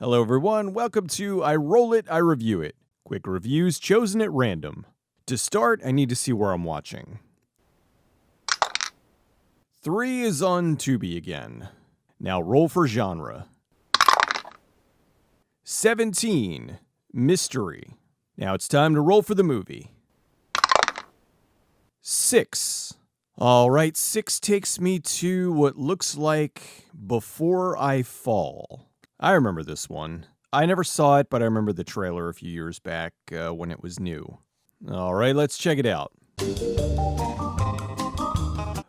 Hello everyone, welcome to I Roll It, I Review It. Quick reviews chosen at random. To start, I need to see where I'm watching. 3 is on Tubi again. Now roll for genre. 17, mystery. Now it's time to roll for the movie. 6. Alright, 6 takes me to what looks like Before I Fall. I remember this one. I never saw it, but I remember the trailer a few years back when it was new. Alright, let's check it out.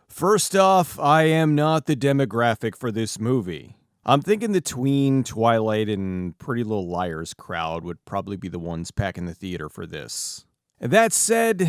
First off, I am not the demographic for this movie. I'm thinking the tween, Twilight, and Pretty Little Liars crowd would probably be the ones packing the theater for this. That said,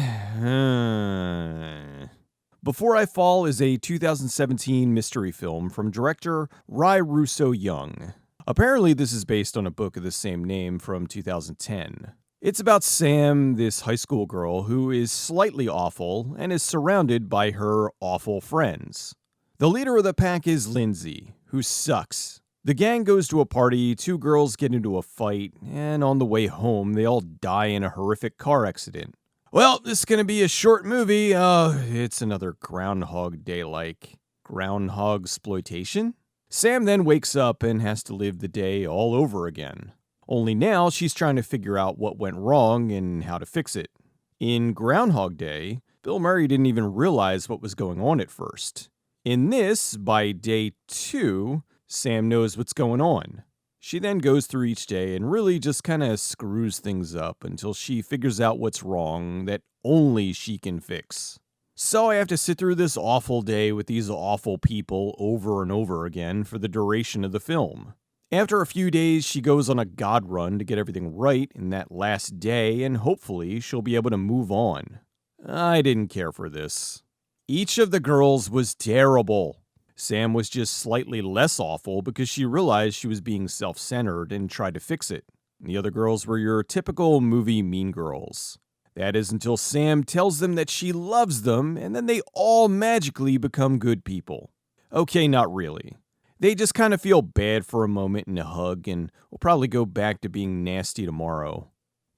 Before I Fall is a 2017 mystery film from director Rai Russo Young. Apparently, this is based on a book of the same name from 2010. It's about Sam, this high school girl who is slightly awful and is surrounded by her awful friends. The leader of the pack is Lindsay, who sucks. The gang goes to a party, 2 girls get into a fight, and on the way home, they all die in a horrific car accident. Well, this is gonna be a short movie. It's another Groundhog Day-like. Groundhog-sploitation? Sam then wakes up and has to live the day all over again. Only now she's trying to figure out what went wrong and how to fix it. In Groundhog Day, Bill Murray didn't even realize what was going on at first. In this, by day 2, Sam knows what's going on. She then goes through each day and really just kind of screws things up until she figures out what's wrong that only she can fix. So I have to sit through this awful day with these awful people over and over again for the duration of the film. After a few days, she goes on a god run to get everything right in that last day, and hopefully she'll be able to move on. I didn't care for this. Each of the girls was terrible. Sam was just slightly less awful because she realized she was being self-centered and tried to fix it. The other girls were your typical movie mean girls. That is until Sam tells them that she loves them, and then they all magically become good people. Okay, not really. They just kind of feel bad for a moment and a hug, and will probably go back to being nasty tomorrow.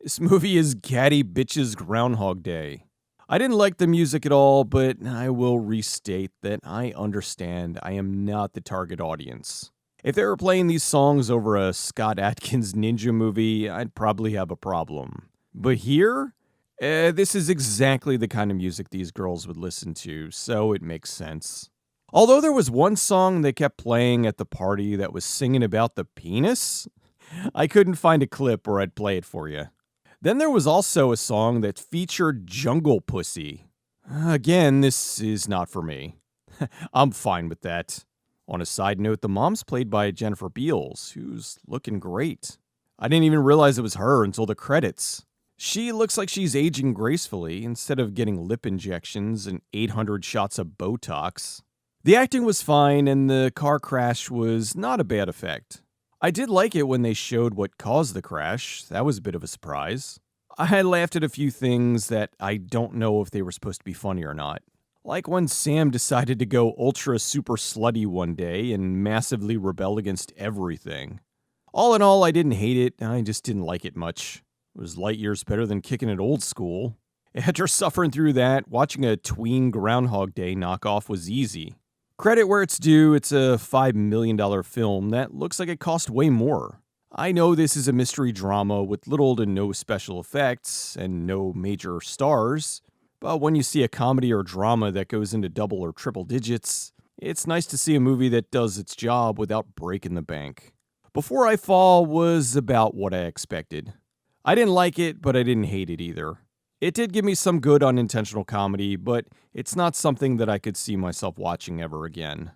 This movie is catty bitches Groundhog Day. I didn't like the music at all, but I will restate that I understand I am not the target audience. If they were playing these songs over a Scott Adkins ninja movie, I'd probably have a problem. But here? This is exactly the kind of music these girls would listen to, so it makes sense. Although there was one song they kept playing at the party that was singing about the penis, I couldn't find a clip or I'd play it for you. Then there was also a song that featured Jungle Pussy. Again, this is not for me. I'm fine with that. On a side note, the mom's played by Jennifer Beals, who's looking great. I didn't even realize it was her until the credits. She looks like she's aging gracefully instead of getting lip injections and 800 shots of Botox. The acting was fine and the car crash was not a bad effect. I did like it when they showed what caused the crash. That was a bit of a surprise. I laughed at a few things that I don't know if they were supposed to be funny or not. Like when Sam decided to go ultra super slutty one day and massively rebel against everything. All in all, I didn't hate it, I just didn't like it much. It was light years better than kicking it old school. After suffering through that, watching a tween Groundhog Day knockoff was easy. Credit where it's due, it's a $5 million film that looks like it cost way more. I know this is a mystery drama with little to no special effects and no major stars, but when you see a comedy or drama that goes into double or triple digits, it's nice to see a movie that does its job without breaking the bank. Before I Fall was about what I expected. I didn't like it, but I didn't hate it either. It did give me some good unintentional comedy, but it's not something that I could see myself watching ever again.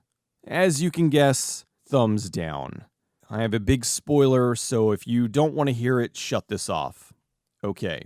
As you can guess, thumbs down. I have a big spoiler, so if you don't want to hear it, shut this off. Okay.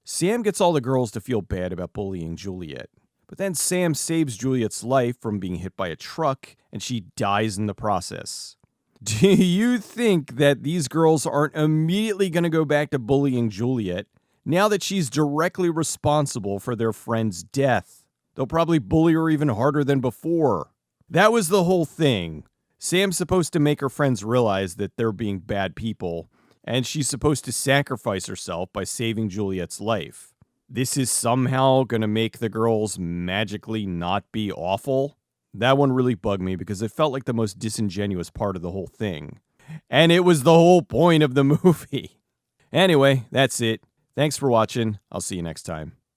Sam gets all the girls to feel bad about bullying Juliet, but then Sam saves Juliet's life from being hit by a truck, and she dies in the process. Do you think that these girls aren't immediately going to go back to bullying Juliet now that she's directly responsible for their friend's death? They'll probably bully her even harder than before. That was the whole thing. Sam's supposed to make her friends realize that they're being bad people, and she's supposed to sacrifice herself by saving Juliet's life. This is somehow gonna make the girls magically not be awful? That one really bugged me because it felt like the most disingenuous part of the whole thing. And it was the whole point of the movie. Anyway, that's it. Thanks for watching. I'll see you next time.